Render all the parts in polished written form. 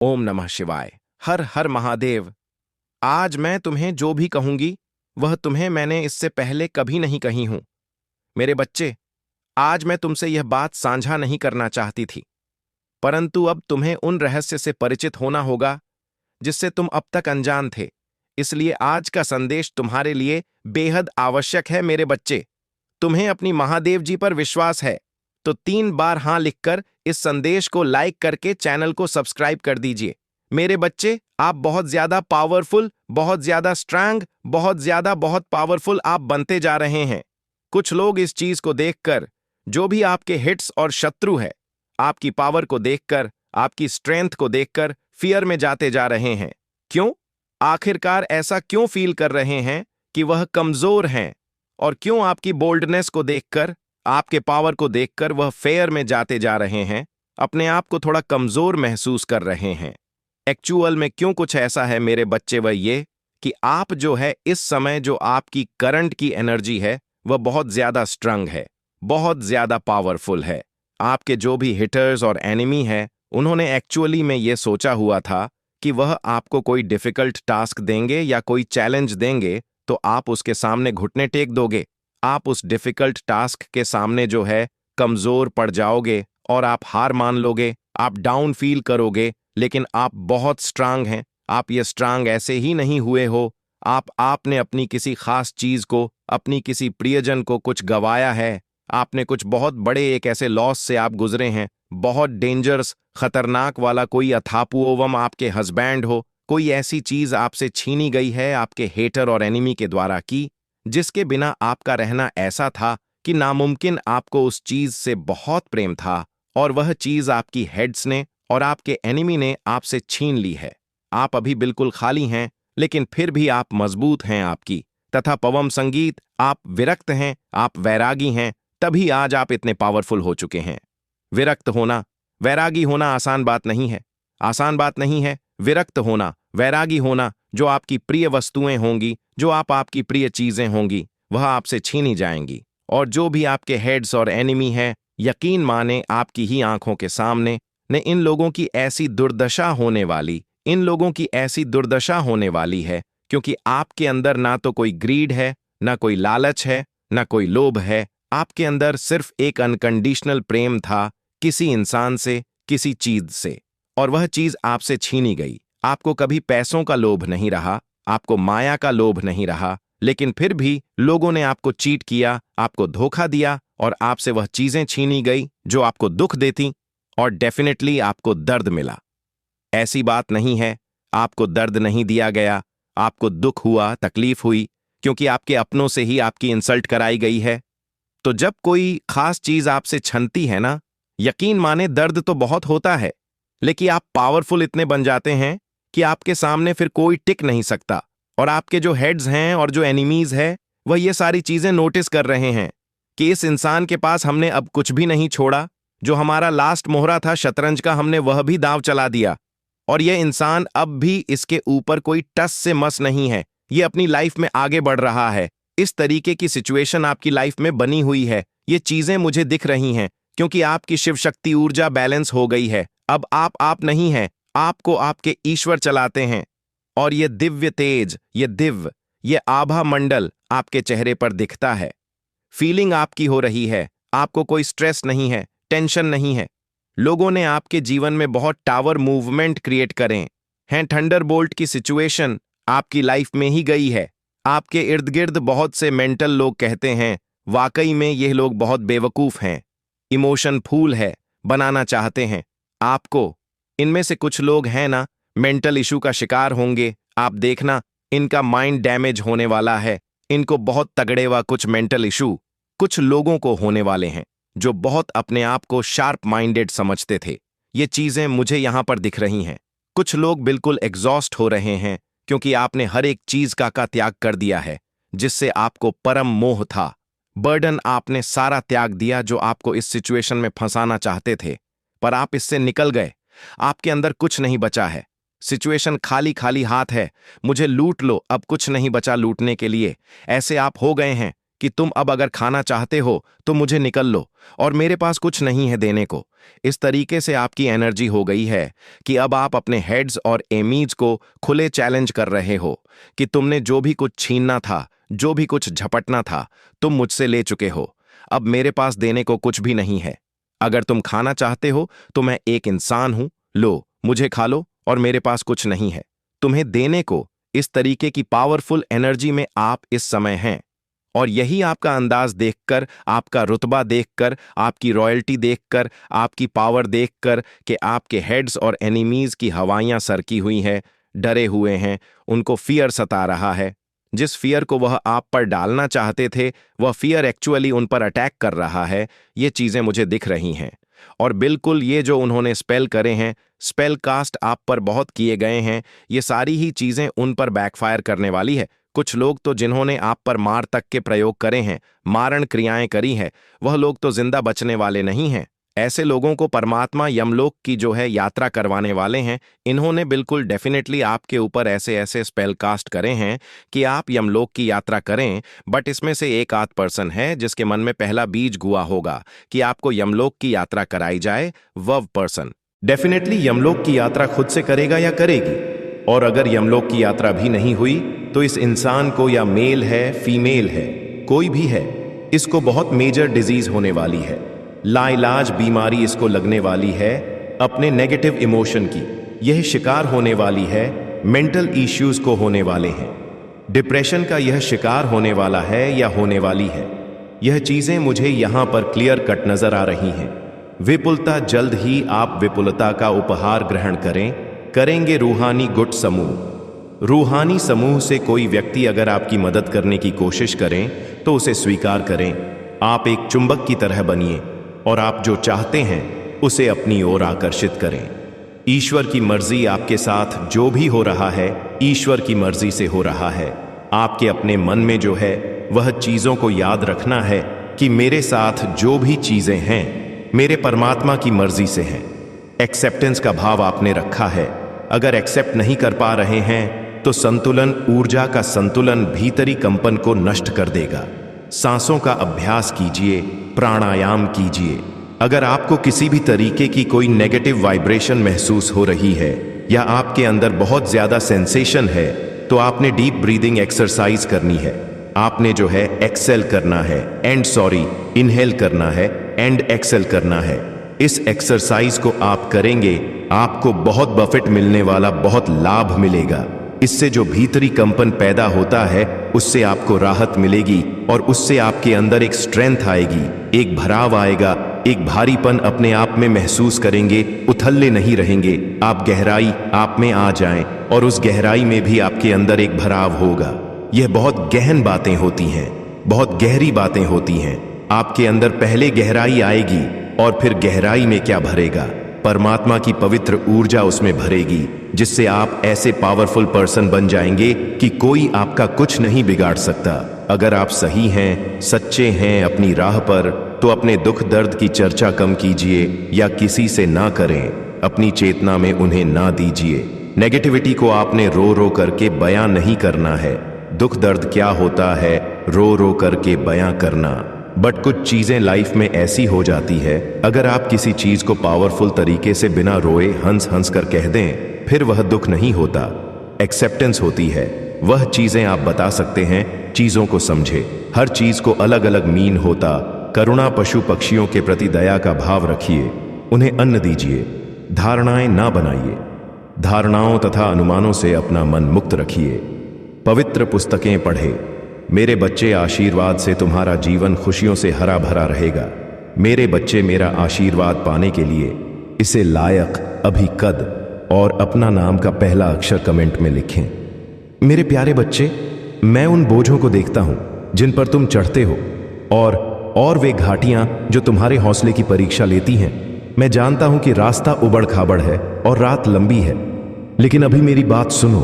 ओम नमः शिवाय। हर हर महादेव। आज मैं तुम्हें जो भी कहूंगी वह तुम्हें मैंने इससे पहले कभी नहीं कही हूं। मेरे बच्चे, आज मैं तुमसे यह बात साझा नहीं करना चाहती थी, परंतु अब तुम्हें उन रहस्य से परिचित होना होगा जिससे तुम अब तक अनजान थे। इसलिए आज का संदेश तुम्हारे लिए बेहद आवश्यक है। मेरे बच्चे, तुम्हें अपनी महादेव जी पर विश्वास है तो 3 बार हां लिखकर इस संदेश को लाइक करके चैनल को सब्सक्राइब कर दीजिए। मेरे बच्चे, आप बहुत ज्यादा पावरफुल, बहुत ज्यादा स्ट्रांग, बहुत पावरफुल आप बनते जा रहे हैं। कुछ लोग इस चीज को देखकर, जो भी आपके हिट्स और शत्रु है, आपकी पावर को देखकर, आपकी स्ट्रेंथ को देखकर फियर में जाते जा रहे हैं। क्यों? आखिरकार ऐसा क्यों फील कर रहे हैं कि वह कमजोर हैं? और क्यों आपकी बोल्डनेस को देखकर, आपके पावर को देखकर वह फेयर में जाते जा रहे हैं, अपने आप को थोड़ा कमजोर महसूस कर रहे हैं? एक्चुअल में क्यों कुछ ऐसा है मेरे बच्चे, वह ये कि आप जो है इस समय जो आपकी करंट की एनर्जी है वह बहुत ज्यादा स्ट्रंग है, बहुत ज्यादा पावरफुल है। आपके जो भी हिटर्स और एनिमी है, उन्होंने एक्चुअली में ये सोचा हुआ था कि वह आपको कोई डिफिकल्ट टास्क देंगे या कोई चैलेंज देंगे तो आप उसके सामने घुटने टेक दोगे। आप उस डिफिकल्ट टास्क के सामने जो है कमजोर पड़ जाओगे और आप हार मान लोगे, आप डाउन फील करोगे। लेकिन आप बहुत स्ट्रांग हैं। आप ये स्ट्रांग ऐसे ही नहीं हुए हो। आपने अपनी किसी खास चीज को, अपनी किसी प्रियजन को कुछ गवाया है। आपने कुछ बहुत बड़े एक ऐसे लॉस से आप गुजरे हैं, बहुत डेंजरस, खतरनाक वाला कोई अथापुओवम आपके हस्बैंड हो, कोई ऐसी चीज आपसे छीनी गई है आपके हेटर और एनिमी के द्वारा की, जिसके बिना आपका रहना ऐसा था कि नामुमकिन। आपको उस चीज से बहुत प्रेम था और वह चीज आपकी हेड्स ने और आपके एनिमी ने आपसे छीन ली है। आप अभी बिल्कुल खाली हैं, लेकिन फिर भी आप मजबूत हैं। आपकी तथा पवम संगीत, आप विरक्त हैं, आप वैरागी हैं, तभी आज आप इतने पावरफुल हो चुके हैं। विरक्त होना, वैरागी होना आसान बात नहीं है। आसान बात नहीं है विरक्त होना, वैरागी होना। जो आपकी प्रिय वस्तुएं होंगी, जो आपकी प्रिय चीजें होंगी, वह आपसे छीनी जाएंगी। और जो भी आपके हेड्स और एनिमी हैं, यकीन माने आपकी ही आंखों के सामने ने इन लोगों की ऐसी दुर्दशा होने वाली, इन लोगों की ऐसी दुर्दशा होने वाली है, क्योंकि आपके अंदर ना तो कोई ग्रीड है, ना कोई लालच है, ना कोई लोभ है। आपके अंदर सिर्फ एक अनकंडीशनल प्रेम था किसी इंसान से, किसी चीज से, और वह चीज आपसे छीनी गई। आपको कभी पैसों का लोभ नहीं रहा, आपको माया का लोभ नहीं रहा, लेकिन फिर भी लोगों ने आपको चीट किया, आपको धोखा दिया और आपसे वह चीजें छीनी गई जो आपको दुख देती, और डेफिनेटली आपको दर्द मिला। ऐसी बात नहीं है, आपको दर्द नहीं दिया गया, आपको दुख हुआ, तकलीफ हुई, क्योंकि आपके अपनों से ही आपकी इंसल्ट कराई गई है। तो जब कोई खास चीज आपसे छनती है ना, यकीन माने दर्द तो बहुत होता है, लेकिन आप पावरफुल इतने बन जाते हैं कि आपके सामने फिर कोई टिक नहीं सकता। और आपके जो हेड्स हैं और जो एनिमीज है, वह ये सारी चीजें नोटिस कर रहे हैं कि इस इंसान के पास हमने अब कुछ भी नहीं छोड़ा। जो हमारा लास्ट मोहरा था शतरंज का, हमने वह भी दांव चला दिया, और यह इंसान अब भी इसके ऊपर कोई टस से मस नहीं है। ये अपनी लाइफ में आगे बढ़ रहा है। इस तरीके की सिचुएशन आपकी लाइफ में बनी हुई है। ये चीजें मुझे दिख रही हैं, क्योंकि आपकी शिव शक्ति ऊर्जा बैलेंस हो गई है। अब आप नहीं हैं, आपको आपके ईश्वर चलाते हैं। और ये दिव्य तेज, ये आभा मंडल आपके चेहरे पर दिखता है। फीलिंग आपकी हो रही है, आपको कोई स्ट्रेस नहीं है, टेंशन नहीं है। लोगों ने आपके जीवन में बहुत टावर मूवमेंट क्रिएट करें हैं। थंडरबोल्ट की सिचुएशन आपकी लाइफ में ही गई है। आपके इर्द गिर्द बहुत से मेंटल लोग कहते हैं, वाकई में ये लोग बहुत बेवकूफ हैं, इमोशन फूल है, बनाना चाहते हैं आपको। इनमें से कुछ लोग हैं ना, मेंटल इशू का शिकार होंगे। आप देखना, इनका माइंड डैमेज होने वाला है। इनको बहुत तगड़े व कुछ मेंटल इशू कुछ लोगों को होने वाले हैं, जो बहुत अपने आप को शार्प माइंडेड समझते थे। ये चीजें मुझे यहां पर दिख रही हैं। कुछ लोग बिल्कुल एग्जॉस्ट हो रहे हैं, क्योंकि आपने हर एक चीज का त्याग कर दिया है जिससे आपको परम मोह था। बर्डन आपने सारा त्याग दिया जो आपको इस सिचुएशन में फंसाना चाहते थे, पर आप इससे निकल गए। आपके अंदर कुछ नहीं बचा है। सिचुएशन खाली खाली हाथ है। मुझे लूट लो, अब कुछ नहीं बचा लूटने के लिए। ऐसे आप हो गए हैं कि तुम अब अगर खाना चाहते हो तो मुझे निकल लो और मेरे पास कुछ नहीं है देने को। इस तरीके से आपकी एनर्जी हो गई है कि अब आप अपने हेड्स और एमीज को खुले चैलेंज कर रहे हो कि तुमने जो भी कुछ छीनना था, जो भी कुछ झपटना था, तुम मुझसे ले चुके हो। अब मेरे पास देने को कुछ भी नहीं है। अगर तुम खाना चाहते हो तो मैं एक इंसान हूं, लो मुझे खा लो और मेरे पास कुछ नहीं है तुम्हें देने को। इस तरीके की पावरफुल एनर्जी में आप इस समय हैं और यही आपका अंदाज देखकर, आपका रुतबा देखकर, आपकी रॉयल्टी देखकर, आपकी पावर देखकर कि आपके हेड्स और एनिमीज की हवाइयां सरकी हुई हैं, डरे हुए हैं, उनको फियर सता रहा है। जिस फियर को वह आप पर डालना चाहते थे, वह फियर एक्चुअली उन पर अटैक कर रहा है। ये चीजें मुझे दिख रही हैं और बिल्कुल ये जो उन्होंने स्पेल करे हैं, स्पेल कास्ट आप पर बहुत किए गए हैं, ये सारी ही चीजें उन पर बैकफायर करने वाली है। कुछ लोग तो जिन्होंने आप पर मार तक के प्रयोग करे हैं, मारण क्रियाएं करी हैं, वह लोग तो जिंदा बचने वाले नहीं हैं। ऐसे लोगों को परमात्मा यमलोक की जो है यात्रा करवाने वाले हैं। इन्होंने बिल्कुल डेफिनेटली आपके ऊपर ऐसे ऐसे स्पेल कास्ट करे हैं कि आप यमलोक की यात्रा करें। बट इसमें से एक आध पर्सन है जिसके मन में पहला बीज गुआ होगा कि आपको यमलोक की यात्रा कराई जाए। वह पर्सन डेफिनेटली यमलोक की यात्रा खुद से करेगा या करेगी। और अगर यमलोक की यात्रा भी नहीं हुई तो इस इंसान को, या मेल है फीमेल है, कोई भी है, इसको बहुत मेजर डिजीज होने वाली है, लाइलाज बीमारी इसको लगने वाली है, अपने नेगेटिव इमोशन की यह शिकार होने वाली है, मेंटल इश्यूज को होने वाले हैं, डिप्रेशन का यह शिकार होने वाला है या होने वाली है। यह चीजें मुझे यहां पर क्लियर कट नजर आ रही हैं। विपुलता, जल्द ही आप विपुलता का उपहार ग्रहण करेंगे रूहानी गुट समूह। रूहानी समूह से कोई व्यक्ति अगर आपकी मदद करने की कोशिश करें तो उसे स्वीकार करें। आप एक चुंबक की तरह बनिए और आप जो चाहते हैं उसे अपनी ओर आकर्षित करें। ईश्वर की मर्जी आपके साथ जो भी हो रहा है, ईश्वर की मर्जी से हो रहा है। आपके अपने मन में जो है वह चीजों को याद रखना है कि मेरे साथ जो भी चीजें हैं मेरे परमात्मा की मर्जी से हैं। एक्सेप्टेंस का भाव आपने रखा है। अगर एक्सेप्ट नहीं कर पा रहे हैं तो संतुलन, ऊर्जा का संतुलन भीतरी कंपन को नष्ट कर देगा। सांसों का अभ्यास कीजिए, प्राणायाम कीजिए। अगर आपको किसी भी तरीके की कोई नेगेटिव वाइब्रेशन महसूस हो रही है या आपके अंदर बहुत ज्यादा सेंसेशन है तो आपने डीप ब्रीदिंग एक्सरसाइज करनी है। आपने जो है एक्सेल करना है एंड इनहेल करना है एंड एक्सेल करना है। इस एक्सरसाइज को आप करेंगे, आपको बहुत बफेट मिलने वाला बहुत लाभ मिलेगा। इससे जो भीतरी कंपन पैदा होता है उससे आपको राहत मिलेगी और उससे आपके अंदर एक स्ट्रेंथ आएगी, एक भराव आएगा, एक भारीपन अपने आप में महसूस करेंगे, उथल्ले नहीं रहेंगे। आप गहराई आप में आ जाएं और उस गहराई में भी आपके अंदर एक भराव होगा। यह बहुत गहन बातें होती हैं, बहुत गहरी बातें होती हैं। आपके अंदर पहले गहराई आएगी और फिर गहराई में क्या भरेगा, परमात्मा की पवित्र ऊर्जा उसमें भरेगी, जिससे आप ऐसे पावरफुल पर्सन बन जाएंगे कि कोई आपका कुछ नहीं बिगाड़ सकता। अगर आप सही हैं, सच्चे हैं अपनी राह पर, तो अपने दुख दर्द की चर्चा कम कीजिए या किसी से ना करें। अपनी चेतना में उन्हें ना दीजिए। नेगेटिविटी को आपने रो रो करके बयां नहीं करना है। दुख दर्द क्या होता है, रो रो करके बयां करना। बट कुछ चीजें लाइफ में ऐसी हो जाती है, अगर आप किसी चीज को पावरफुल तरीके से बिना रोए हंस हंस कर कह दें, फिर वह दुख नहीं होता, एक्सेप्टेंस होती है। वह चीजें आप बता सकते हैं, चीजों को समझे। हर चीज को अलग अलग मीन होता। करुणा, पशु पक्षियों के प्रति दया का भाव रखिए, उन्हें अन्न दीजिए। धारणाएं ना बनाइए। धारणाओं तथा अनुमानों से अपना मन मुक्त रखिए। पवित्र पुस्तकें पढ़े। मेरे बच्चे, आशीर्वाद से तुम्हारा जीवन खुशियों से हरा भरा रहेगा। मेरे बच्चे, मेरा आशीर्वाद पाने के लिए इसे लायक अभी कद और अपना नाम का पहला अक्षर कमेंट में लिखें। मेरे प्यारे बच्चे, मैं उन बोझों को देखता हूं जिन पर तुम चढ़ते हो और वे घाटियां जो तुम्हारे हौसले की परीक्षा लेती हैं। मैं जानता हूं कि रास्ता उबड़ खाबड़ है और रात लंबी है, लेकिन अभी मेरी बात सुनो,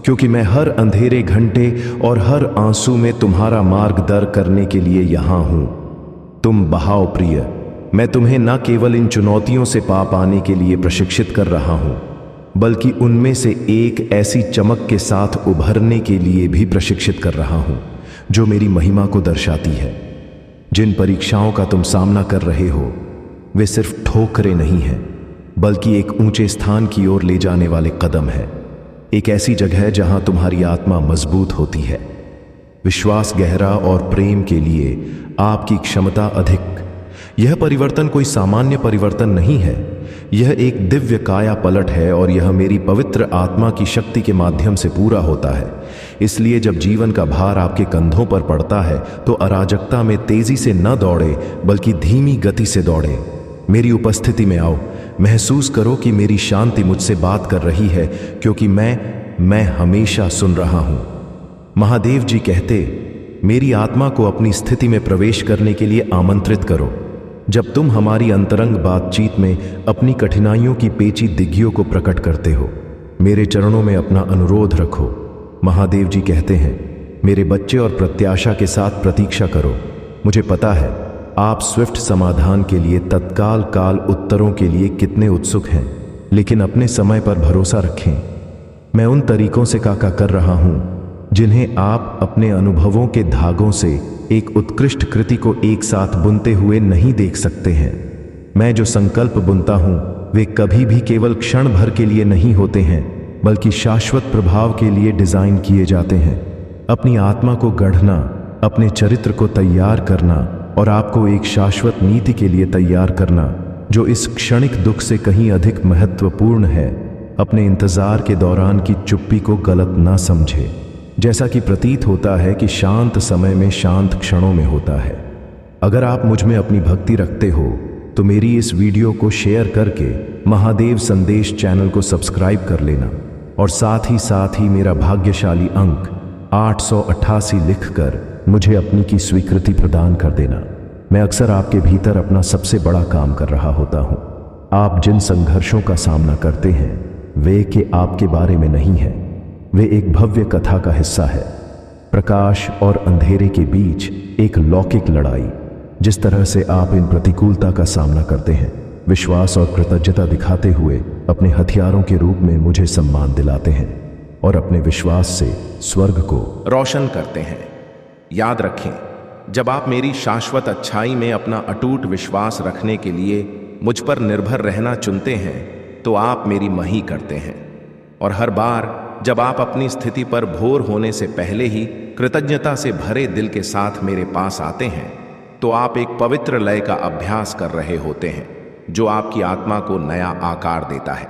क्योंकि मैं हर अंधेरे घंटे और हर आंसू में तुम्हारा मार्ग दर करने के लिए यहां हूं। तुम बहाव प्रिय, मैं तुम्हें न केवल इन चुनौतियों से पाप आने के लिए प्रशिक्षित कर रहा हूं, बल्कि उनमें से एक ऐसी चमक के साथ उभरने के लिए भी प्रशिक्षित कर रहा हूं जो मेरी महिमा को दर्शाती है। जिन परीक्षाओं का तुम सामना कर रहे हो वे सिर्फ ठोकरें नहीं हैं, बल्कि एक ऊंचे स्थान की ओर ले जाने वाले कदम है। एक ऐसी जगह जहां तुम्हारी आत्मा मजबूत होती है, विश्वास गहरा और प्रेम के लिए आपकी क्षमता अधिक। यह परिवर्तन कोई सामान्य परिवर्तन नहीं है, यह एक दिव्य काया पलट है और यह मेरी पवित्र आत्मा की शक्ति के माध्यम से पूरा होता है। इसलिए जब जीवन का भार आपके कंधों पर पड़ता है तो अराजकता में तेजी से न दौड़े, बल्कि धीमी गति से दौड़े। मेरी उपस्थिति में आओ, महसूस करो कि मेरी शांति मुझसे बात कर रही है, क्योंकि मैं हमेशा सुन रहा हूं। महादेव जी कहते, मेरी आत्मा को अपनी स्थिति में प्रवेश करने के लिए आमंत्रित करो। जब तुम हमारी अंतरंग बातचीत में अपनी कठिनाइयों की पेची दिग्गियों को प्रकट करते हो, मेरे चरणों में अपना अनुरोध रखो। महादेव जी कहते हैं, मेरे बच्चे और प्रत्याशा के साथ प्रतीक्षा करो। मुझे पता है आप स्विफ्ट समाधान के लिए, तत्काल काल उत्तरों के लिए कितने उत्सुक हैं, लेकिन अपने समय पर भरोसा रखें। मैं उन तरीकों से काका कर रहा हूं जिन्हें आप अपने अनुभवों के धागों से एक उत्कृष्ट कृति को एक साथ बुनते हुए नहीं देख सकते हैं। मैं जो संकल्प बुनता हूं वे कभी भी केवल क्षण भर के लिए नहीं होते हैं, बल्कि शाश्वत प्रभाव के लिए डिजाइन किए जाते हैं। अपनी आत्मा को गढ़ना, अपने चरित्र को तैयार करना और आपको एक शाश्वत नीति के लिए तैयार करना जो इस क्षणिक दुख से कहीं अधिक महत्वपूर्ण है। अपने इंतजार के दौरान की चुप्पी को गलत ना समझे। जैसा कि प्रतीत होता है कि शांत समय में शांत क्षणों में होता है। अगर आप मुझ में अपनी भक्ति रखते हो तो मेरी इस वीडियो को शेयर करके महादेव संदेश चैनल को सब्सक्राइब कर लेना और साथ ही मेरा भाग्यशाली अंक 888 लिखकर मुझे अपनी की स्वीकृति प्रदान कर देना। मैं अक्सर आपके भीतर अपना सबसे बड़ा काम कर रहा होता हूं। आप जिन संघर्षों का सामना करते हैं वे के आपके बारे में नहीं है, वे एक भव्य कथा का हिस्सा है। प्रकाश और अंधेरे के बीच एक लौकिक लड़ाई। जिस तरह से आप इन प्रतिकूलता का सामना करते हैं, विश्वास और कृतज्ञता दिखाते हुए अपने हथियारों के रूप में मुझे सम्मान दिलाते हैं और अपने विश्वास से स्वर्ग को रोशन करते हैं। याद रखें, जब आप मेरी शाश्वत अच्छाई में अपना अटूट विश्वास रखने के लिए मुझ पर निर्भर रहना चुनते हैं तो आप मेरी मही करते हैं। और हर बार जब आप अपनी स्थिति पर भोर होने से पहले ही कृतज्ञता से भरे दिल के साथ मेरे पास आते हैं तो आप एक पवित्र लय का अभ्यास कर रहे होते हैं जो आपकी आत्मा को नया आकार देता है।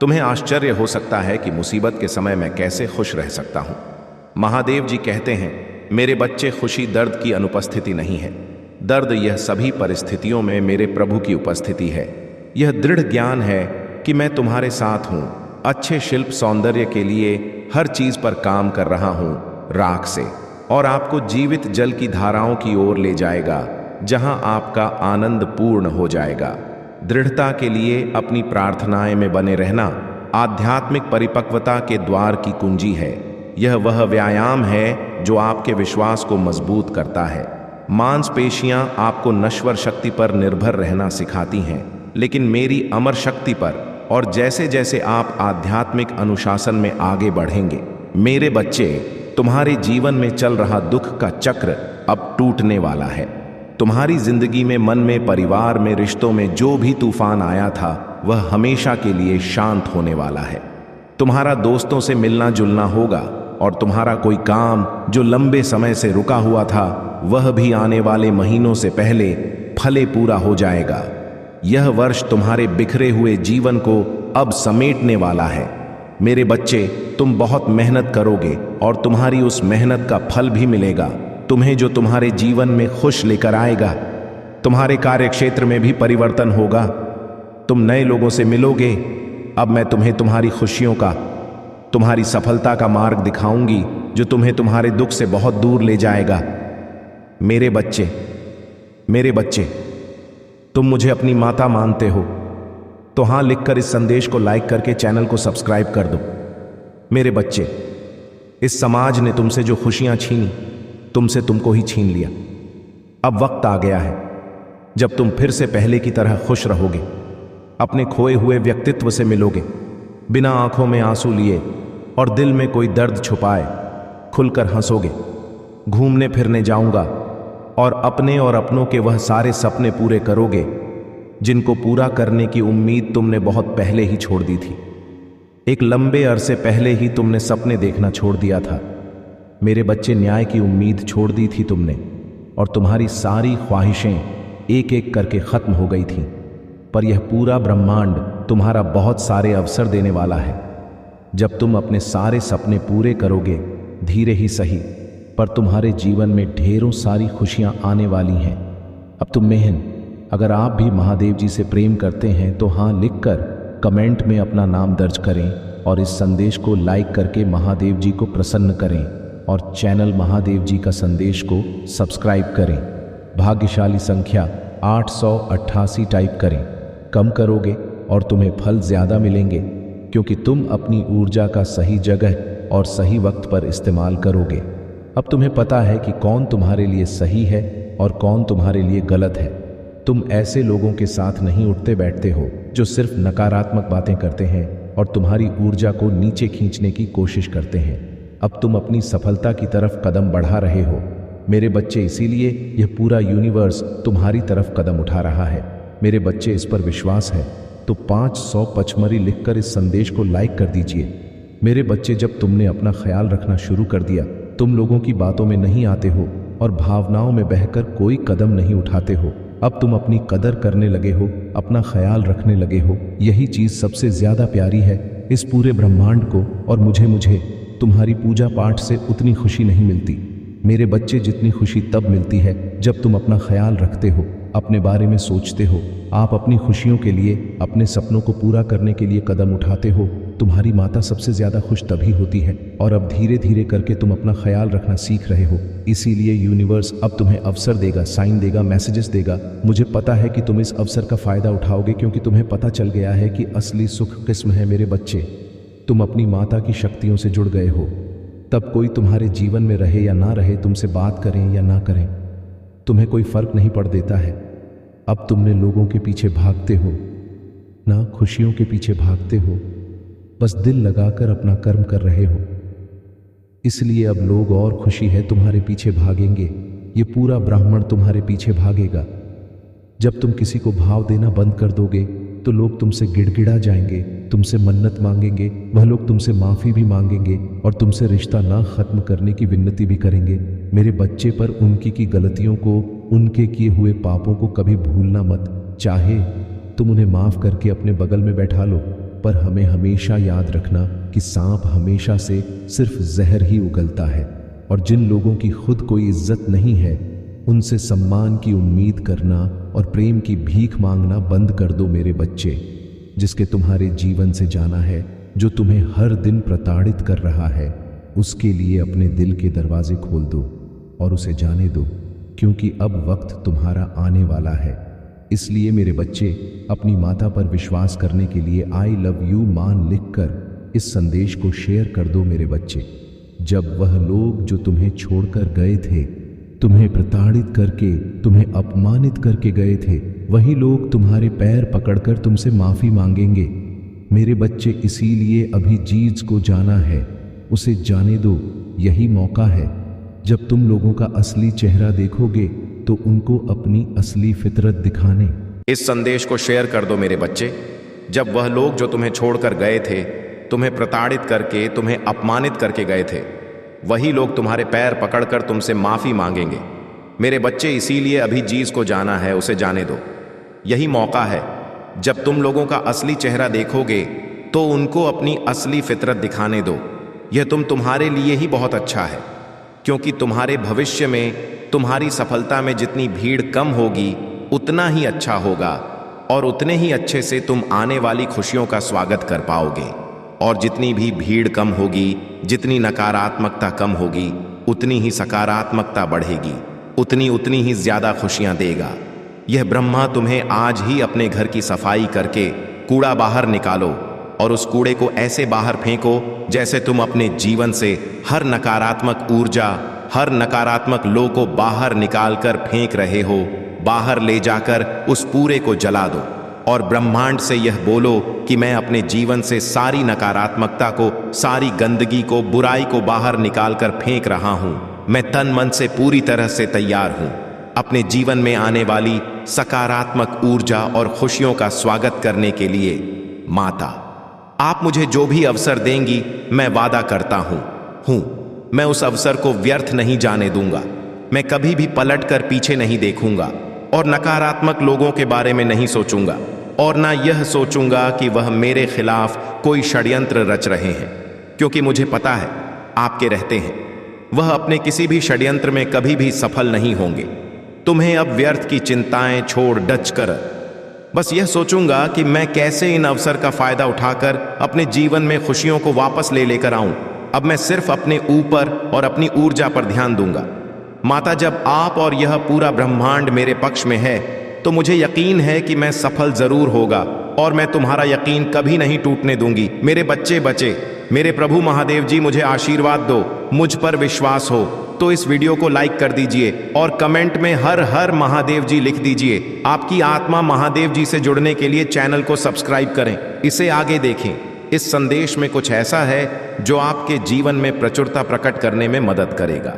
तुम्हें आश्चर्य हो सकता है कि मुसीबत के समय मैं कैसे खुश रह सकता हूं। महादेव जी कहते हैं, मेरे बच्चे, खुशी दर्द की अनुपस्थिति नहीं है। दर्द यह सभी परिस्थितियों में मेरे प्रभु की उपस्थिति है। यह दृढ़ ज्ञान है कि मैं तुम्हारे साथ हूं, अच्छे शिल्प सौंदर्य के लिए हर चीज पर काम कर रहा हूं राख से, और आपको जीवित जल की धाराओं की ओर ले जाएगा जहां आपका आनंद पूर्ण हो जाएगा। दृढ़ता के लिए अपनी प्रार्थनाएं में बने रहना आध्यात्मिक परिपक्वता के द्वार की कुंजी है। यह वह व्यायाम है जो आपके विश्वास को मजबूत करता है। मांसपेशियां आपको नश्वर शक्ति पर निर्भर रहना सिखाती हैं, लेकिन मेरी अमर शक्ति पर। और जैसे जैसे आप आध्यात्मिक अनुशासन में आगे बढ़ेंगे, मेरे बच्चे, तुम्हारे जीवन में चल रहा दुख का चक्र अब टूटने वाला है। तुम्हारी जिंदगी में, मन में, परिवार में, रिश्तों में जो भी तूफान आया था वह हमेशा के लिए शांत होने वाला है। तुम्हारा दोस्तों से मिलना जुलना होगा और तुम्हारा कोई काम जो लंबे समय से रुका हुआ था वह भी आने वाले महीनों से पहले फले पूरा हो जाएगा। यह वर्ष तुम्हारे बिखरे हुए जीवन को अब समेटने वाला है। मेरे बच्चे, तुम बहुत मेहनत करोगे और तुम्हारी उस मेहनत का फल भी मिलेगा तुम्हें, जो तुम्हारे जीवन में खुश लेकर आएगा। तुम्हारे कार्यक्षेत्र में भी परिवर्तन होगा। तुम नए लोगों से मिलोगे। अब मैं तुम्हें तुम्हारी खुशियों का, तुम्हारी सफलता का मार्ग दिखाऊंगी जो तुम्हें तुम्हारे दुख से बहुत दूर ले जाएगा। मेरे बच्चे, तुम मुझे अपनी माता मानते हो तो हां लिखकर इस संदेश को लाइक करके चैनल को सब्सक्राइब कर दो। मेरे बच्चे, इस समाज ने तुमसे जो खुशियां छीनी, तुमसे तुमको ही छीन लिया। अब वक्त आ गया है जब तुम फिर से पहले की तरह खुश रहोगे, अपने खोए हुए व्यक्तित्व से मिलोगे, बिना आंखों में आंसू लिए और दिल में कोई दर्द छुपाए खुलकर हंसोगे। घूमने फिरने जाऊंगा और अपनों के वह सारे सपने पूरे करोगे जिनको पूरा करने की उम्मीद तुमने बहुत पहले ही छोड़ दी थी। एक लंबे अरसे पहले ही तुमने सपने देखना छोड़ दिया था। मेरे बच्चे, न्याय की उम्मीद छोड़ दी थी तुमने और तुम्हारी सारी ख्वाहिशें एक एक करके खत्म हो गई थीं। पर यह पूरा ब्रह्मांड तुम्हारा बहुत सारे अवसर देने वाला है। जब तुम अपने सारे सपने पूरे करोगे, धीरे ही सही, पर तुम्हारे जीवन में ढेरों सारी खुशियां आने वाली हैं। अब तुम मेहन, अगर आप भी महादेव जी से प्रेम करते हैं तो हाँ लिखकर कमेंट में अपना नाम दर्ज करें और इस संदेश को लाइक करके महादेव जी को प्रसन्न करें और चैनल महादेव जी का संदेश को सब्सक्राइब करें। भाग्यशाली संख्या 888 टाइप करें। कम करोगे और तुम्हें फल ज्यादा मिलेंगे, क्योंकि तुम अपनी ऊर्जा का सही जगह और सही वक्त पर इस्तेमाल करोगे। अब तुम्हें पता है कि कौन तुम्हारे लिए सही है और कौन तुम्हारे लिए गलत है। तुम ऐसे लोगों के साथ नहीं उठते बैठते हो जो सिर्फ नकारात्मक बातें करते हैं और तुम्हारी ऊर्जा को नीचे खींचने की कोशिश करते हैं। अब तुम अपनी सफलता की तरफ कदम बढ़ा रहे हो मेरे बच्चे, इसीलिए यह पूरा यूनिवर्स तुम्हारी तरफ कदम उठा रहा है। मेरे बच्चे, इस पर विश्वास है तो 500 पचमरी लिखकर इस संदेश को लाइक कर दीजिए। मेरे बच्चे, जब तुमने अपना ख्याल रखना शुरू कर दिया, तुम लोगों की बातों में नहीं आते हो और भावनाओं में बहकर कोई कदम नहीं उठाते हो। अब तुम अपनी कदर करने लगे हो, अपना ख्याल रखने लगे हो। यही चीज सबसे ज्यादा प्यारी है इस पूरे ब्रह्मांड को। और मुझे तुम्हारी पूजा पाठ से उतनी खुशी नहीं मिलती मेरे बच्चे, जितनी खुशी तब मिलती है जब तुम अपना ख्याल रखते हो, अपने बारे में सोचते हो, आप अपनी खुशियों के लिए, अपने सपनों को पूरा करने के लिए कदम उठाते हो। तुम्हारी माता सबसे ज्यादा खुश तभी होती है। और अब धीरे धीरे करके तुम अपना ख्याल रखना सीख रहे हो। इसीलिए यूनिवर्स अब तुम्हें अवसर देगा, साइन देगा, मैसेजेस देगा। मुझे पता है कि तुम इस अवसर का फायदा उठाओगे, क्योंकि तुम्हें पता चल गया है कि असली सुख किस्म है मेरे बच्चे। तुम अपनी माता की शक्तियों से जुड़ गए हो। तब कोई तुम्हारे जीवन में रहे या ना रहे, तुमसे बात करें या ना करें, तुम्हें कोई फर्क नहीं पड़ देता है। अब तुमने लोगों के पीछे भागते हो ना, खुशियों के पीछे भागते हो, बस दिल लगाकर अपना कर्म कर रहे हो। इसलिए अब लोग और खुशी है तुम्हारे पीछे भागेंगे। ये पूरा ब्राह्मण तुम्हारे पीछे भागेगा। जब तुम किसी को भाव देना बंद कर दोगे तो लोग तुमसे गिड़गिड़ा जाएंगे, तुमसे मन्नत मांगेंगे, वह लोग तुमसे माफी भी मांगेंगे और तुमसे रिश्ता ना खत्म करने की विनती भी करेंगे। मेरे बच्चे, पर उनकी की गलतियों को, उनके किए हुए पापों को कभी भूलना मत। चाहे तुम उन्हें माफ करके अपने बगल में बैठा लो, पर हमें हमेशा याद रखना कि सांप हमेशा से सिर्फ जहर ही उगलता है। और जिन लोगों की खुद कोई इज्जत नहीं है, उनसे सम्मान की उम्मीद करना और प्रेम की भीख मांगना बंद कर दो मेरे बच्चे। जिसके तुम्हारे जीवन से जाना है, जो तुम्हें हर दिन प्रताड़ित कर रहा है, उसके लिए अपने दिल के दरवाजे खोल दो और उसे जाने दो, क्योंकि अब वक्त तुम्हारा आने वाला है। इसलिए मेरे बच्चे, अपनी माता पर विश्वास करने के लिए आई लव यू मान लिखकर इस संदेश को शेयर कर दो मेरे बच्चे। जब वह लोग जो तुम्हें छोड़कर गए थे, तुम्हें प्रताड़ित करके, तुम्हें अपमानित करके गए थे, वही लोग तुम्हारे पैर पकड़कर तुमसे माफी मांगेंगे मेरे बच्चे। इसीलिए अभी जीज को जाना है, उसे जाने दो। यही मौका है जब तुम लोगों का असली चेहरा देखोगे तो उनको अपनी असली फितरत दिखाने। इस संदेश को शेयर कर दो मेरे बच्चे। जब वह लोग जो तुम्हें छोड़कर गए थे, तुम्हें प्रताड़ित करके, तुम्हें अपमानित करके गए थे, वही लोग तुम्हारे पैर पकड़कर तुमसे माफी मांगेंगे मेरे बच्चे। इसीलिए अभी जीज को जाना है, उसे जाने दो। यही मौका है जब तुम लोगों का असली चेहरा देखोगे तो उनको अपनी असली फितरत दिखाने दो। यह तुम्हारे लिए ही बहुत अच्छा है, क्योंकि तुम्हारे भविष्य में, तुम्हारी सफलता में जितनी भीड़ कम होगी, उतना ही अच्छा होगा और उतने ही अच्छे से तुम आने वाली खुशियों का स्वागत कर पाओगे। और जितनी भी भीड़ कम होगी, जितनी नकारात्मकता कम होगी, उतनी ही सकारात्मकता बढ़ेगी, उतनी ही ज्यादा खुशियां देगा। यह ब्रह्मा तुम्हें आज ही अपने घर की सफाई करके कूड़ा बाहर निकालो और उस कूड़े को ऐसे बाहर फेंको जैसे तुम अपने जीवन से हर नकारात्मक ऊर्जा, हर नकारात्मक लो को बाहर निकालकर फेंक रहे हो। बाहर ले जाकर उस पूरे को जला दो और ब्रह्मांड से यह बोलो कि मैं अपने जीवन से सारी नकारात्मकता को, सारी गंदगी को, बुराई को बाहर निकालकर फेंक रहा हूं। मैं तन मन से पूरी तरह से तैयार हूं अपने जीवन में आने वाली सकारात्मक ऊर्जा और खुशियों का स्वागत करने के लिए। माता, आप मुझे जो भी अवसर देंगी, मैं वादा करता हूं मैं उस अवसर को व्यर्थ नहीं जाने दूंगा। मैं कभी भी पलटकर पीछे नहीं देखूंगा और नकारात्मक लोगों के बारे में नहीं सोचूंगा और ना यह सोचूंगा कि वह मेरे खिलाफ कोई षड्यंत्र रच रहे हैं, क्योंकि मुझे पता है आपके रहते हैं वह अपने किसी भी षड्यंत्र में कभी भी सफल नहीं होंगे। तुम्हें अब व्यर्थ की चिंताएं छोड़ डच कर बस यह सोचूंगा कि मैं कैसे इन अवसर का फायदा उठाकर अपने जीवन में खुशियों को वापस लेकर आऊं। अब मैं सिर्फ अपने ऊपर और अपनी ऊर्जा पर ध्यान दूंगा। माता, जब आप और यह पूरा ब्रह्मांड मेरे पक्ष में है तो मुझे यकीन है कि मैं सफल जरूर होगा और मैं तुम्हारा यकीन कभी नहीं टूटने दूंगी। मेरे बच्चे बचे, मेरे प्रभु महादेव जी, मुझे आशीर्वाद दो, मुझ पर विश्वास हो तो इस वीडियो को लाइक कर दीजिए और कमेंट में हर हर महादेव जी लिख दीजिए। आपकी आत्मा महादेव जी से जुड़ने के लिए चैनल को सब्सक्राइब करें, इसे आगे देखें। इस संदेश में कुछ ऐसा है जो आपके जीवन में प्रचुरता प्रकट करने में मदद करेगा।